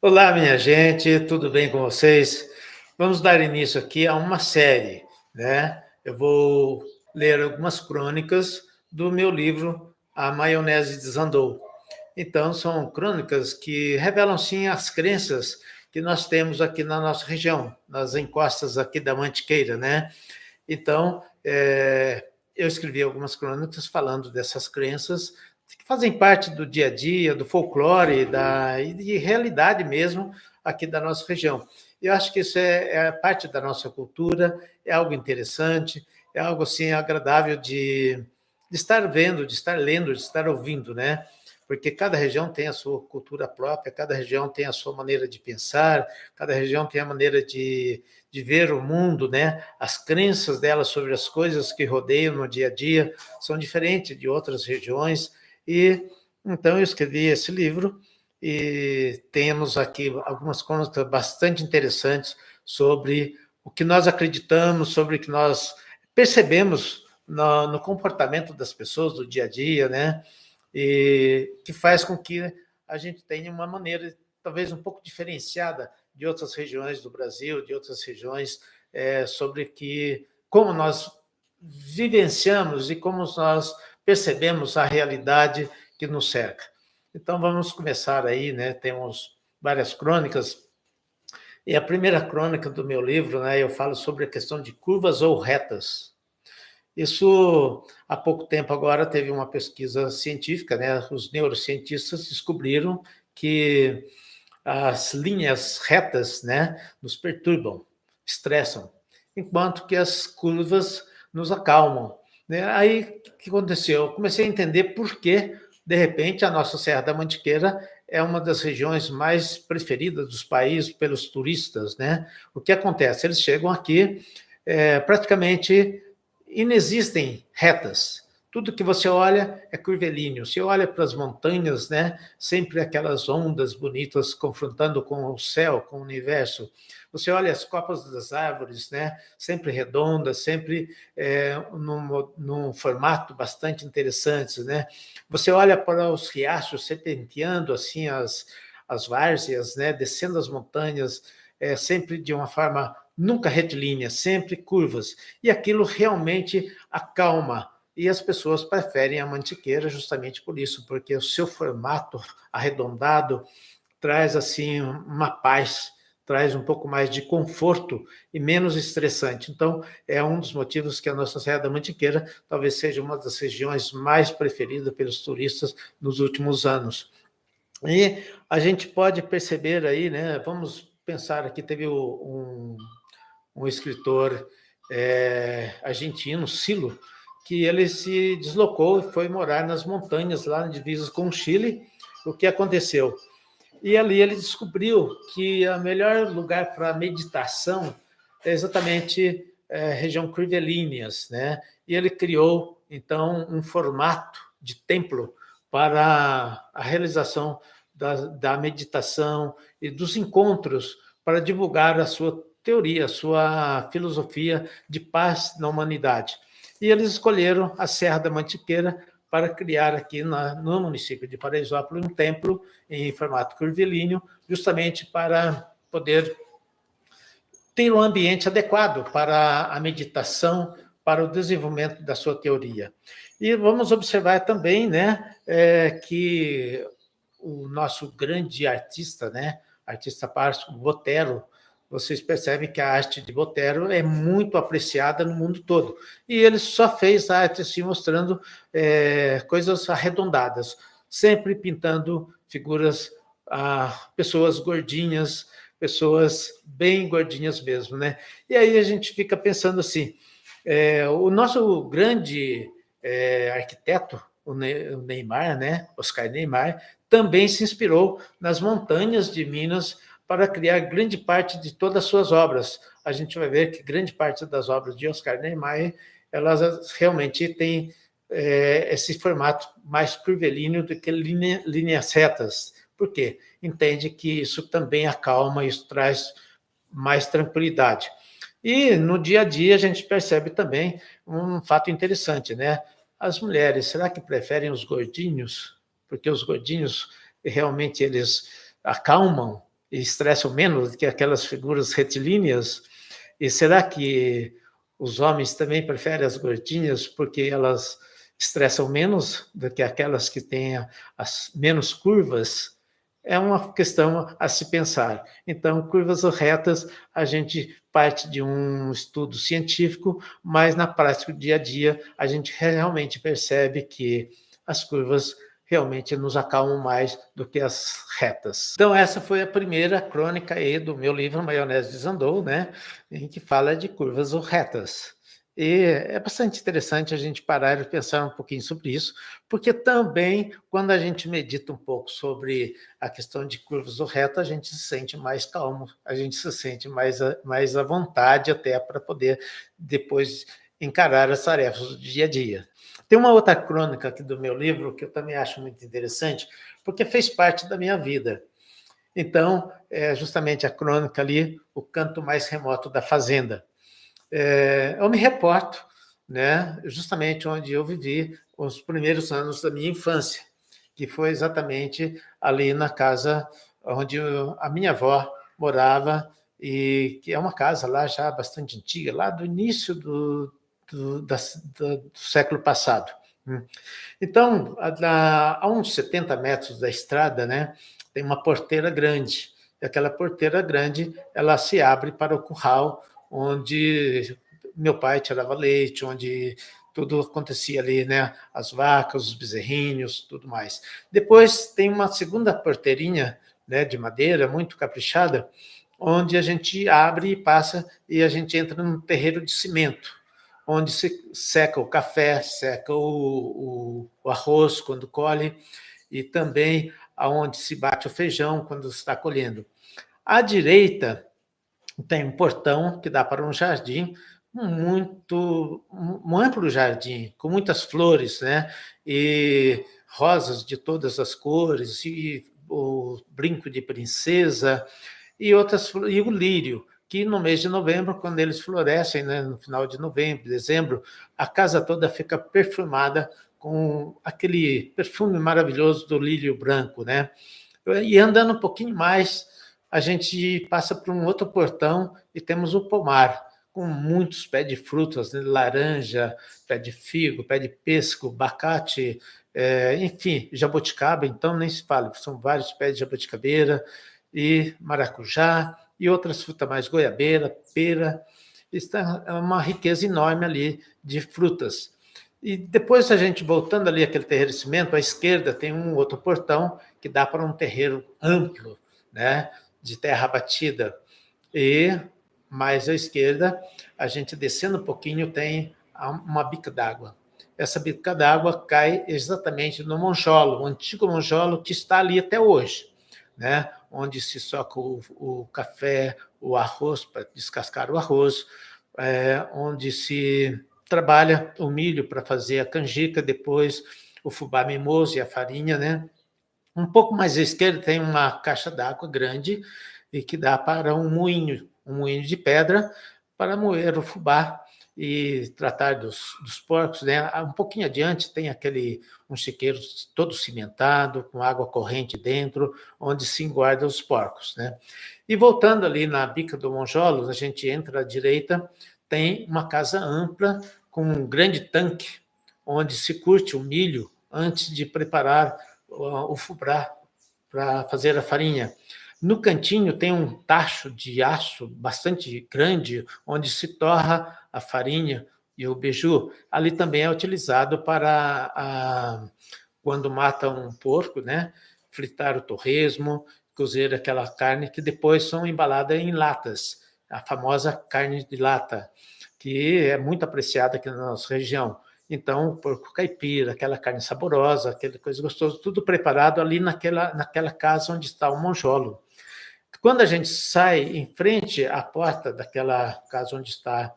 Olá, minha gente, tudo bem com vocês? Vamos dar início aqui a uma série, né? Eu vou ler algumas crônicas do meu livro A Maionese Desandou. Então, são crônicas que revelam, sim, as crenças que nós temos aqui na nossa região, nas encostas aqui da Mantiqueira, né? Então, eu escrevi algumas crônicas falando dessas crenças que fazem parte do dia a dia, do folclore, e de realidade mesmo aqui da nossa região. Eu acho que isso é parte da nossa cultura, é algo interessante, é algo assim agradável de estar vendo, de estar lendo, de estar ouvindo, né? Porque cada região tem a sua cultura própria, cada região tem a sua maneira de pensar, cada região tem a maneira de ver o mundo, né? As crenças dela sobre as coisas que rodeiam no dia a dia são diferentes de outras regiões. E então eu escrevi esse livro e temos aqui algumas crônicas bastante interessantes sobre o que nós acreditamos, sobre o que nós percebemos no comportamento das pessoas do dia a dia, né? E que faz com que a gente tenha uma maneira talvez um pouco diferenciada de outras regiões do Brasil, de outras regiões, sobre como nós vivenciamos e como nós percebemos a realidade que nos cerca. Então, vamos começar aí, né? Temos várias crônicas, e a primeira crônica do meu livro, né, eu falo sobre a questão de curvas ou retas. Isso, há pouco tempo agora, teve uma pesquisa científica, né? Os neurocientistas descobriram que as linhas retas, né, nos perturbam, estressam, enquanto que as curvas nos acalmam, né? Aí, o que aconteceu? Eu comecei a entender por que, de repente, a nossa Serra da Mantiqueira é uma das regiões mais preferidas dos países pelos turistas, né? O que acontece? Eles chegam aqui, praticamente inexistem retas. Tudo que você olha é curvilíneo. Você olha para as montanhas, né? Sempre aquelas ondas bonitas confrontando com o céu, com o universo. Você olha as copas das árvores, né? Sempre redondas, sempre num formato bastante interessante, né? Você olha para os riachos serpenteando assim as várzeas, né? Descendo as montanhas, sempre de uma forma nunca retilínea, sempre curvas. E aquilo realmente acalma. E as pessoas preferem a Mantiqueira justamente por isso, porque o seu formato arredondado traz assim uma paz, traz um pouco mais de conforto e menos estressante. Então, é um dos motivos que a nossa Serra da Mantiqueira talvez seja uma das regiões mais preferidas pelos turistas nos últimos anos. E a gente pode perceber aí, né? Vamos pensar aqui, teve um escritor argentino, Silo, que ele se deslocou e foi morar nas montanhas, lá divisas com o Chile. O que aconteceu? E ali ele descobriu que o melhor lugar para meditação é exatamente a região curvilíneas, né? E ele criou, então, um formato de templo para a realização da meditação e dos encontros para divulgar a sua teoria, a sua filosofia de paz na humanidade. E eles escolheram a Serra da Mantiqueira para criar aqui no município de Paraisópolis um templo em formato curvilíneo, justamente para poder ter um ambiente adequado para a meditação, para o desenvolvimento da sua teoria. E vamos observar também, né, que o nosso grande artista, né, artista plástico Botero, vocês percebem que a arte de Botero é muito apreciada no mundo todo. E ele só fez arte assim, mostrando coisas arredondadas, sempre pintando figuras, pessoas gordinhas, pessoas bem gordinhas mesmo, né? E aí a gente fica pensando assim, o nosso grande arquiteto, o Neymar, né? Oscar Neymar, também se inspirou nas montanhas de Minas para criar grande parte de todas as suas obras. A gente vai ver que grande parte das obras de Oscar Niemeyer, elas realmente têm esse formato mais curvilíneo do que linhas retas. Por quê? Entende que isso também acalma, isso traz mais tranquilidade. E no dia a dia a gente percebe também um fato interessante, né? As mulheres, será que preferem os gordinhos? Porque os gordinhos realmente eles acalmam, estressam menos do que aquelas figuras retilíneas? E será que os homens também preferem as gordinhas porque elas estressam menos do que aquelas que têm as menos curvas? É uma questão a se pensar. Então, curvas retas, a gente parte de um estudo científico, mas na prática do dia a dia, a gente realmente percebe que as curvas realmente nos acalmam mais do que as retas. Então, essa foi a primeira crônica aí do meu livro Maionese Desandou, né? Em que fala de curvas ou retas. E é bastante interessante a gente parar e pensar um pouquinho sobre isso, porque também, quando a gente medita um pouco sobre a questão de curvas ou retas, a gente se sente mais calmo, a gente se sente mais à vontade até para poder depois encarar as tarefas do dia a dia. Tem uma outra crônica aqui do meu livro que eu também acho muito interessante, porque fez parte da minha vida. Então, é justamente a crônica ali, O Canto Mais Remoto da Fazenda. Eu me reporto, né, justamente onde eu vivi os primeiros anos da minha infância, que foi exatamente ali na casa onde a minha avó morava, e que é uma casa lá já bastante antiga, lá do início do século passado. Então, a uns 70 metros da estrada, né, tem uma porteira grande. E aquela porteira grande, ela se abre para o curral, onde meu pai tirava leite, onde tudo acontecia ali, né? As vacas, os bezerrinhos, tudo mais. Depois tem uma segunda porteirinha, né, de madeira, muito caprichada, onde a gente abre e passa e a gente entra num terreiro de cimento, onde se seca o café, seca o arroz quando colhe, e também aonde se bate o feijão quando está colhendo. À direita tem um portão que dá para um jardim, um amplo jardim, com muitas flores, né? E rosas de todas as cores, e o brinco de princesa, e o lírio, que no mês de novembro, quando eles florescem, né, no final de novembro, dezembro, a casa toda fica perfumada com aquele perfume maravilhoso do lírio branco, né? E andando um pouquinho mais, a gente passa por um outro portão e temos o pomar, com muitos pés de frutas, né? Laranja, pé de figo, pé de pêssego, abacate, enfim, jabuticaba, então nem se fala, são vários pés de jabuticabeira, e maracujá, e outras frutas mais, goiabeira, pera. Está uma riqueza enorme ali de frutas. E depois, a gente voltando ali aquele terreiro de cimento, à esquerda tem um outro portão que dá para um terreiro amplo, né, de terra batida. E mais à esquerda, a gente descendo um pouquinho, tem uma bica d'água. Essa bica d'água cai exatamente no Monjolo, o antigo Monjolo que está ali até hoje, né, onde se soca o café, o arroz, para descascar o arroz, onde se trabalha o milho para fazer a canjica, depois o fubá mimoso e a farinha, né? Um pouco mais à esquerda tem uma caixa d'água grande e que dá para um moinho de pedra para moer o fubá e tratar dos porcos, né? Um pouquinho adiante tem um chiqueiro todo cimentado, com água corrente dentro, onde se guarda os porcos, né? E voltando ali na bica do Monjolo, a gente entra à direita, tem uma casa ampla com um grande tanque, onde se curte o milho antes de preparar o fubá para fazer a farinha. No cantinho tem um tacho de aço bastante grande, onde se torra a farinha e o beiju. Ali também é utilizado para, quando mata um porco, né, fritar o torresmo, cozer aquela carne que depois são embaladas em latas, a famosa carne de lata, que é muito apreciada aqui na nossa região. Então, o porco caipira, aquela carne saborosa, aquela coisa gostosa, tudo preparado ali naquela casa onde está o monjolo. Quando a gente sai em frente à porta daquela casa onde está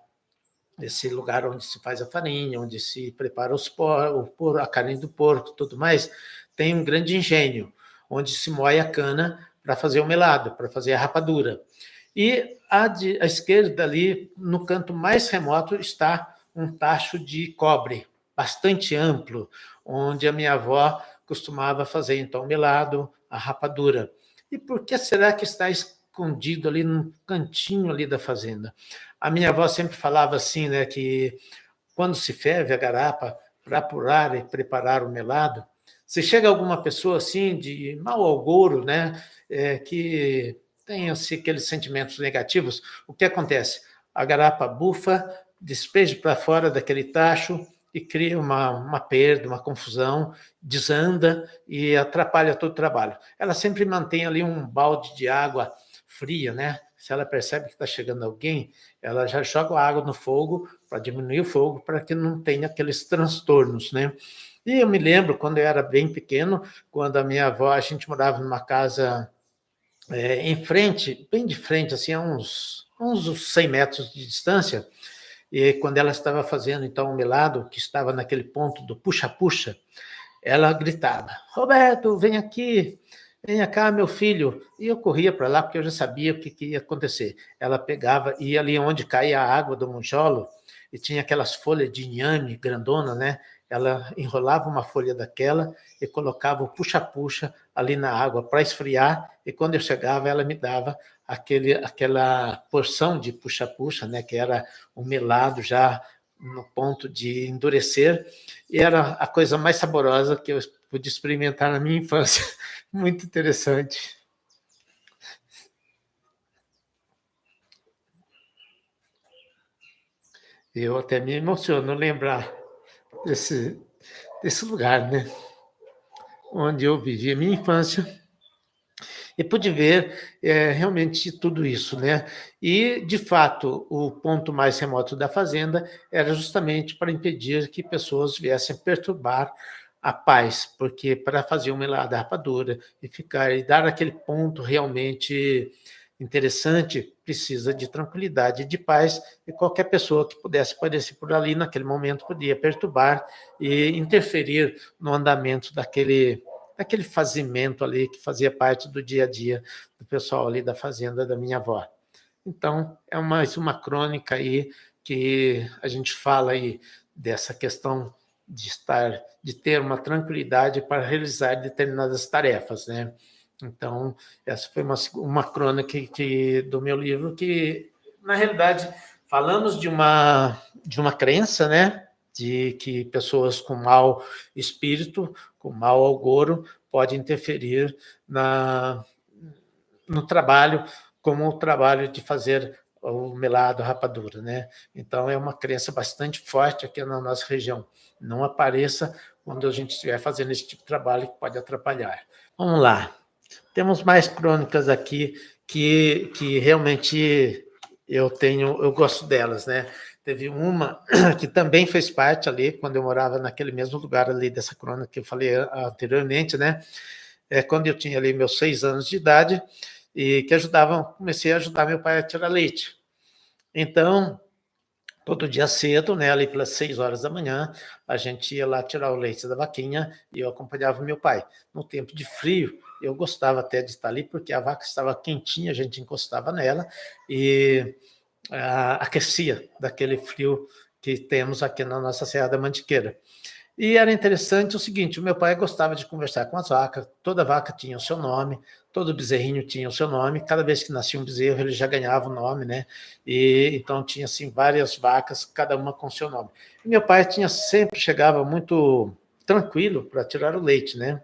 esse lugar onde se faz a farinha, onde se prepara a carne do porco, tudo mais, tem um grande engenho, onde se moe a cana para fazer o melado, para fazer a rapadura. E à esquerda, ali, no canto mais remoto, está um tacho de cobre, bastante amplo, onde a minha avó costumava fazer, então, o melado, a rapadura. E por que será que está escondido ali num cantinho ali da fazenda? A minha avó sempre falava assim, né, que quando se ferve a garapa para apurar e preparar o melado, se chega alguma pessoa assim de mau agouro, né, que tem assim, aqueles sentimentos negativos, o que acontece? A garapa bufa, despeja para fora daquele tacho e cria uma perda, uma confusão, desanda e atrapalha todo o trabalho. Ela sempre mantém ali um balde de água fria, né? Se ela percebe que está chegando alguém, ela já joga a água no fogo para diminuir o fogo, para que não tenha aqueles transtornos, né? E eu me lembro, quando eu era bem pequeno, quando a minha avó, a gente morava numa casa em frente, bem de frente, assim, a uns 100 metros de distância, e quando ela estava fazendo, então, o melado, que estava naquele ponto do puxa-puxa, ela gritava: Roberto, vem aqui, venha cá, meu filho. E eu corria para lá, porque eu já sabia o que ia acontecer. Ela pegava, ia ali onde caía a água do monjolo, e tinha aquelas folhas de inhame grandona, né? Ela enrolava uma folha daquela e colocava o puxa-puxa ali na água para esfriar, e quando eu chegava, ela me dava aquela porção de puxa-puxa, né? Que era o melado já no ponto de endurecer, e era a coisa mais saborosa que eu pude experimentar na minha infância. Muito interessante. Eu até me emociono lembrar desse, desse lugar, né? Onde eu vivi a minha infância e pude ver realmente tudo isso, né? E, de fato, o ponto mais remoto da fazenda era justamente para impedir que pessoas viessem perturbar a paz, porque para fazer uma helada rapadura e ficar e dar aquele ponto realmente interessante, precisa de tranquilidade e de paz, e qualquer pessoa que pudesse aparecer por ali naquele momento podia perturbar e interferir no andamento daquele fazimento ali que fazia parte do dia a dia do pessoal ali da fazenda da minha avó. Então, é mais uma crônica aí que a gente fala aí dessa questão de ter uma tranquilidade para realizar determinadas tarefas, né? Então, essa foi uma crônica do meu livro que, na realidade, falamos de uma crença, né? De que pessoas com mau espírito, com mau agouro, podem interferir no trabalho, como o trabalho de fazer o melado, a rapadura, né? Então, é uma crença bastante forte aqui na nossa região. Não apareça quando a gente estiver fazendo esse tipo de trabalho que pode atrapalhar. Vamos lá. Temos mais crônicas aqui que realmente eu gosto delas, né? Teve uma que também fez parte ali, quando eu morava naquele mesmo lugar ali dessa crônica que eu falei anteriormente, né? Quando eu tinha ali meus 6 anos de idade, e que comecei a ajudar meu pai a tirar leite. Então, todo dia cedo, né, ali pelas 6 horas da manhã, a gente ia lá tirar o leite da vaquinha e eu acompanhava meu pai. No tempo de frio, eu gostava até de estar ali, porque a vaca estava quentinha, a gente encostava nela e aquecia daquele frio que temos aqui na nossa Serra da Mantiqueira. E era interessante o seguinte: o meu pai gostava de conversar com as vacas, toda vaca tinha o seu nome, todo bezerrinho tinha o seu nome, cada vez que nascia um bezerro ele já ganhava o nome, né? E então tinha assim várias vacas, cada uma com seu nome. E meu pai sempre chegava muito tranquilo para tirar o leite, né?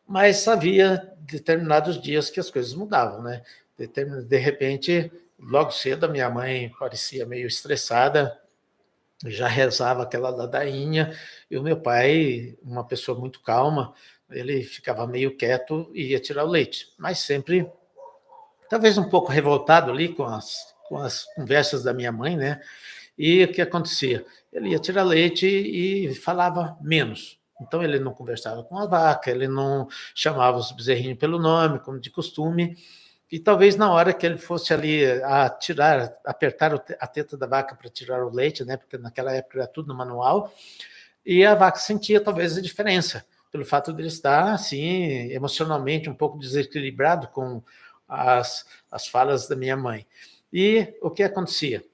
Mas havia determinados dias que as coisas mudavam, né? De repente, logo cedo, a minha mãe parecia meio estressada, já rezava aquela ladainha, e o meu pai, uma pessoa muito calma, ele ficava meio quieto e ia tirar o leite, mas sempre, talvez um pouco revoltado ali com as conversas da minha mãe, né? E o que acontecia? Ele ia tirar leite e falava menos. Então ele não conversava com a vaca, ele não chamava os bezerrinhos pelo nome, como de costume, e talvez na hora que ele fosse ali apertar a teta da vaca para tirar o leite, né? Porque naquela época era tudo no manual, e a vaca sentia talvez a diferença, pelo fato de ele estar assim, emocionalmente um pouco desequilibrado com as falas da minha mãe. E o que acontecia?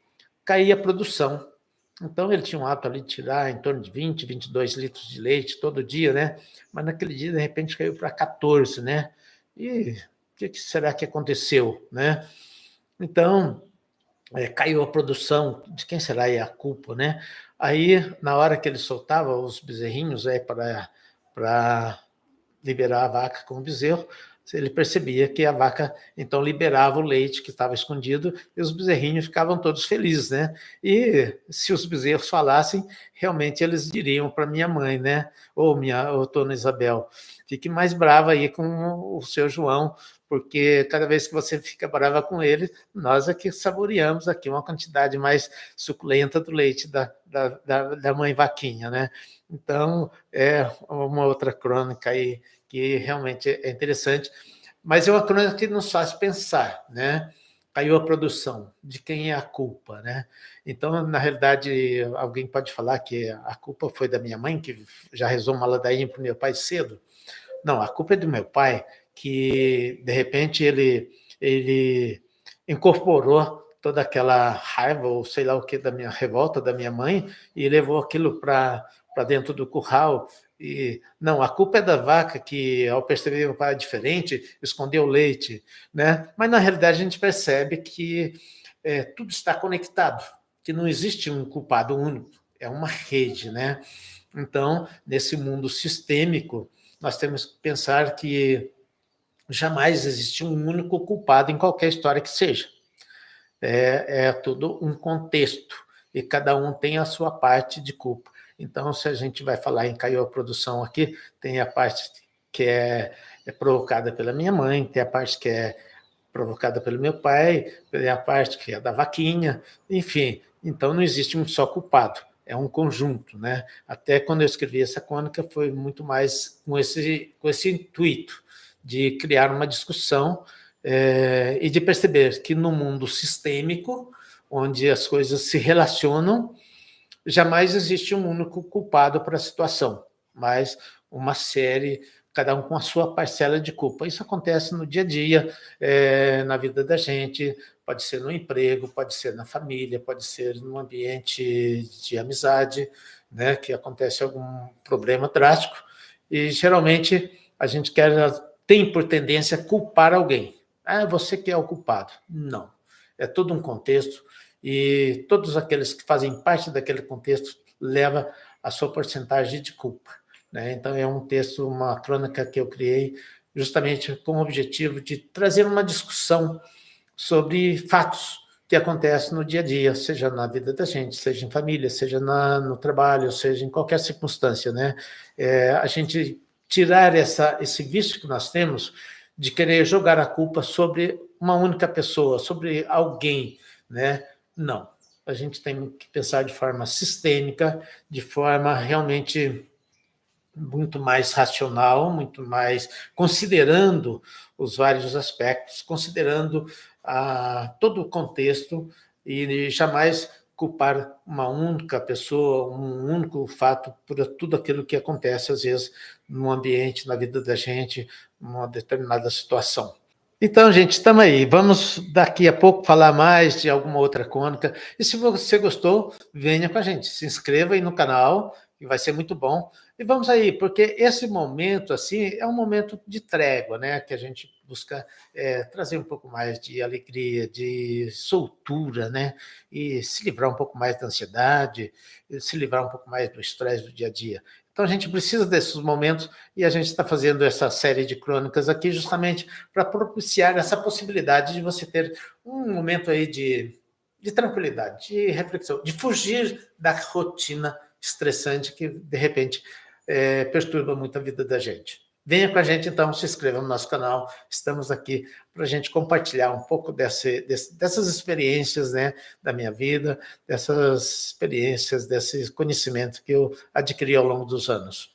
Caía a produção. Então ele tinha um hábito ali de tirar em torno de 20, 22 litros de leite todo dia, né? Mas naquele dia, de repente, caiu para 14, né? E o que será que aconteceu, né? Então, caiu a produção, de quem será aí a culpa, né? Aí, na hora que ele soltava os bezerrinhos para liberar a vaca com o bezerro, ele percebia que a vaca então liberava o leite que estava escondido e os bezerrinhos ficavam todos felizes, né? E se os bezerros falassem, realmente eles diriam para minha mãe, né? Ô, dona Isabel, fique mais brava aí com o seu João, porque cada vez que você fica brava com ele, nós aqui saboreamos aqui uma quantidade mais suculenta do leite da mãe vaquinha, né? Então, é uma outra crônica aí que realmente é interessante, mas é uma crônica que nos faz pensar, né? Caiu a produção, de quem é a culpa, né? Então, na realidade, alguém pode falar que a culpa foi da minha mãe, que já rezou uma ladainha para o meu pai cedo. Não, a culpa é do meu pai, que de repente ele incorporou toda aquela raiva, ou sei lá o que, da minha revolta da minha mãe, e levou aquilo para dentro do curral. E não, a culpa é da vaca que, ao perceber que o pai é diferente, escondeu o leite, né? Mas na realidade a gente percebe que tudo está conectado, que não existe um culpado único, é uma rede, né? Então, nesse mundo sistêmico, nós temos que pensar que jamais existe um único culpado em qualquer história que seja. É tudo um contexto, e cada um tem a sua parte de culpa. Então, se a gente vai falar em Caiu a Produção aqui, tem a parte que é provocada pela minha mãe, tem a parte que é provocada pelo meu pai, tem a parte que é da vaquinha, enfim. Então, não existe um só culpado, é um conjunto, né? Até quando eu escrevi essa crônica, foi muito mais com esse intuito de criar uma discussão e de perceber que no mundo sistêmico, onde as coisas se relacionam, jamais existe um único culpado para a situação, mas uma série, cada um com a sua parcela de culpa. Isso acontece no dia a dia, na vida da gente, pode ser no emprego, pode ser na família, pode ser no ambiente de amizade, né, que acontece algum problema drástico, e geralmente a gente tem por tendência culpar alguém. Ah, você que é o culpado. Não. É todo um contexto, e todos aqueles que fazem parte daquele contexto levam a sua porcentagem de culpa, né? Então, é um texto, uma crônica que eu criei justamente com o objetivo de trazer uma discussão sobre fatos que acontecem no dia a dia, seja na vida da gente, seja em família, seja no trabalho, seja em qualquer circunstância, né? A gente tirar esse vício que nós temos de querer jogar a culpa sobre uma única pessoa, sobre alguém, né? Não. A gente tem que pensar de forma sistêmica, de forma realmente muito mais racional, muito mais considerando os vários aspectos, considerando todo o contexto, e jamais culpar uma única pessoa, um único fato por tudo aquilo que acontece, às vezes, no ambiente, na vida da gente, numa determinada situação. Então, gente, estamos aí. Vamos daqui a pouco falar mais de alguma outra crônica. E se você gostou, venha com a gente. Se inscreva aí no canal, que vai ser muito bom. E vamos aí, porque esse momento, assim, é um momento de trégua, né? Que a gente busca trazer um pouco mais de alegria, de soltura, né? E se livrar um pouco mais da ansiedade, se livrar um pouco mais do estresse do dia a dia. Então, a gente precisa desses momentos, e a gente está fazendo essa série de crônicas aqui justamente para propiciar essa possibilidade de você ter um momento aí de tranquilidade, de reflexão, de fugir da rotina estressante que, de repente, perturba muito a vida da gente. Venha com a gente, então, se inscreva no nosso canal. Estamos aqui para a gente compartilhar um pouco dessas experiências, né, da minha vida, dessas experiências, desse conhecimento que eu adquiri ao longo dos anos.